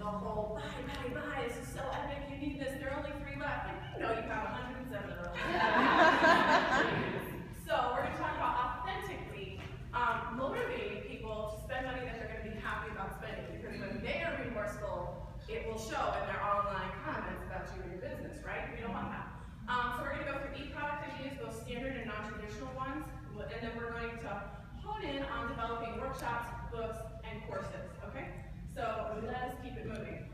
the whole buy, this is so epic, you need this, they're only $3. Like, you know you have 107 of those. So we're going to talk about authentically motivating people to spend money that they're going to be happy about spending, because when they are remorseful, it will show in their online comments about you and your business, right? We don't want that. So we're going to go through e-product ideas, both standard and non-traditional ones, and then we're going to hone in on developing workshops, books, and courses, okay? So let's keep it moving.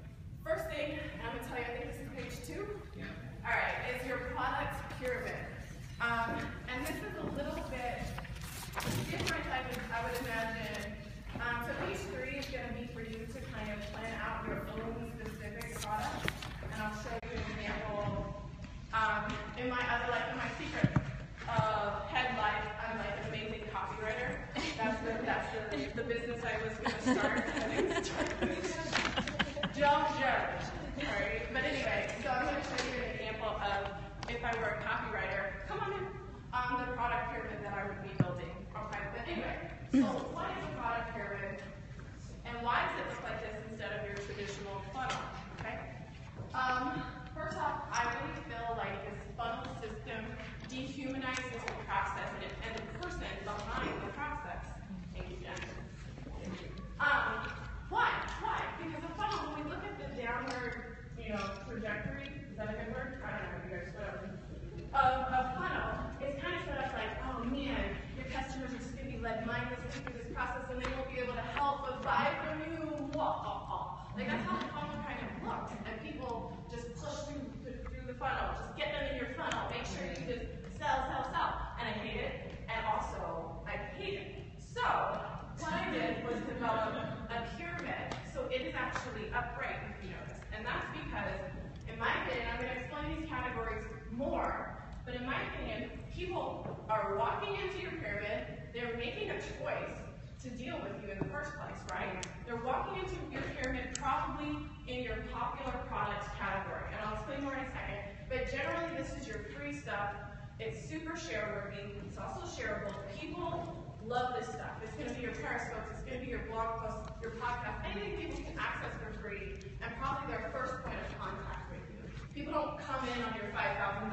First thing, I'm going to tell you, I think this is page 2. Yeah. All right, is your product pyramid. And this is a little bit different, I would imagine. So page 3 is going to be for you to kind of plan out your own specific product. And I'll show you an example. In my secret headlight, I'm like an amazing copywriter. That's the business I was going to start. Don't judge. All right. But anyway, so I'm going to show you an example of if I were a copywriter. Come on in. The product pyramid that I would be building. Okay. But anyway, so what is a product pyramid, and why does it look like this instead of your traditional funnel? Okay. First off, I really feel like this funnel system dehumanizes the process and the person behind the process. Thank you, Jen. Why? Because a funnel, when we look at the downward, trajectory, is that a good word? I don't know, you guys, whatever. A funnel, it's kind of set up like, oh man, your customers are just going to be led mindlessly through this process and they won't be able to help but buy from you. Like that's how the funnel kind of looks, and people just push through the funnel. Just get them in your funnel. Make sure you just sell. And I hate it, and also I hate it. So what I did was develop a pyramid, so it is actually upright, if you notice. And that's because, in my opinion, I'm going to explain these categories more, but in my opinion, people are walking into your pyramid, they're making a choice to deal with you in the first place, right? They're walking into your pyramid probably in your popular products category, and I'll explain more in a second, but generally this is your free stuff. It's super share-worthy, it's also shareable. People love this stuff. It's going to be your Periscopes, it's going to be your blog posts, your podcast, anything people can access for free, and probably their first point of contact with you. People don't come in on your $5,000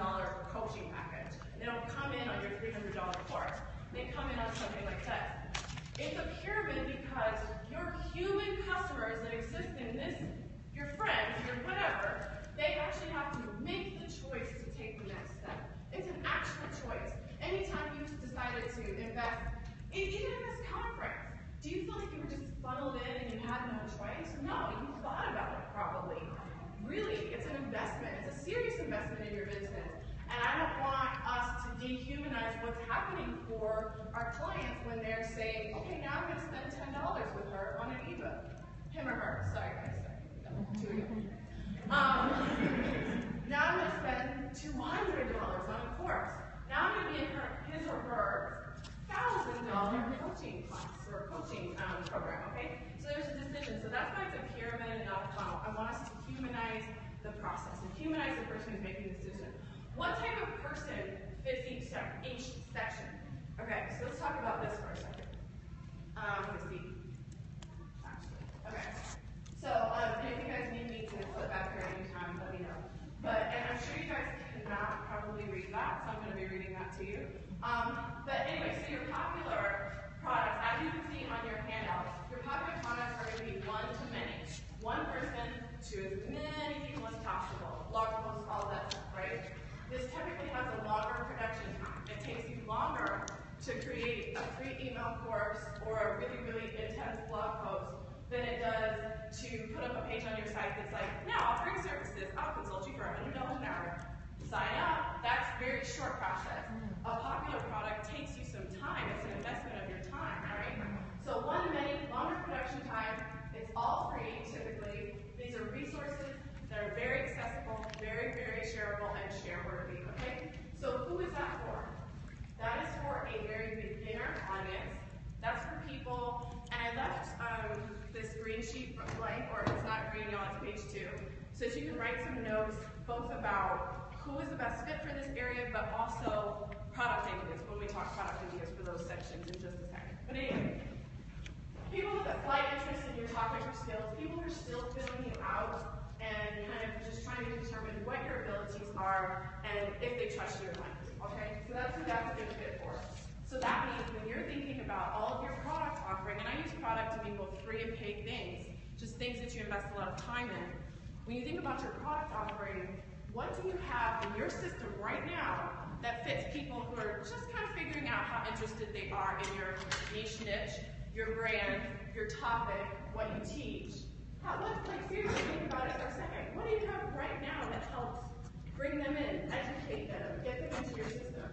coaching package. They don't come in on your $300 course. They come in on something like this. It's a pyramid because your human customers that exist in this, your friends, your whatever, they actually have to make the choice to take the next step. It's an actual choice. Anytime you've decided to invest, even in this conference, do you feel like you were just funneled in and you had no choice? No, you thought about it probably. Really, it's an investment. It's a serious investment in your business. And I don't want us to dehumanize what's happening for our clients when they're saying, okay, now I'm going to spend $10 with her on an ebook. Him or her. Sorry, guys. Sorry. Two of you. Now I'm going to spend $200 on a course. Now I'm going to be in his or her $1,000 coaching class or coaching program, okay? So there's a decision. So that's why it's a pyramid and not a funnel. I want us to humanize the process and humanize the person who's making the decision. What type of person fits each section? Okay, so let's talk about this for a second. Let's see. Actually, okay. So if you guys need me to flip back here anytime, let me know. And I'm sure you guys cannot probably read that, so I'm going to be reading that to you. But anyway, so your popular products, as you can see on your handout, your popular products are going to be one to many. One person to as many people as possible. Blog posts, all that stuff, right? This typically has a longer production time. It takes you longer to create a free email course or a really, really intense blog post than it does to put up a page on your site that's like, now offering services, I'll consult you for $100 an hour. Sign up. That's a very short process. A popular product takes you some time. It's an investment of your time, right? So one to many, longer production time. It's all free, typically. These are resources that are very accessible, very, very shareable, and share-worthy, okay? So who is that for? That is for a very beginner audience. That's for people, and I left this green sheet blank, or if it's not green, y'all, it's page 2, so that you can write some notes both about who is the best fit for this area, but also product ideas when we talk product ideas for those sections in just a second. But anyway, people with a slight interest in your topic or skills, people who are still filling you out. are and if they trust you or not. Okay? So that's who that's a good fit for. So that means when you're thinking about all of your product offering, and I use product to mean both free and paid things, just things that you invest a lot of time in. When you think about your product offering, what do you have in your system right now that fits people who are just kind of figuring out how interested they are in your niche, your brand, your topic, what you teach? Seriously, think about it for a second. What do you have right now that helps bring them in, educate them, get them into your system?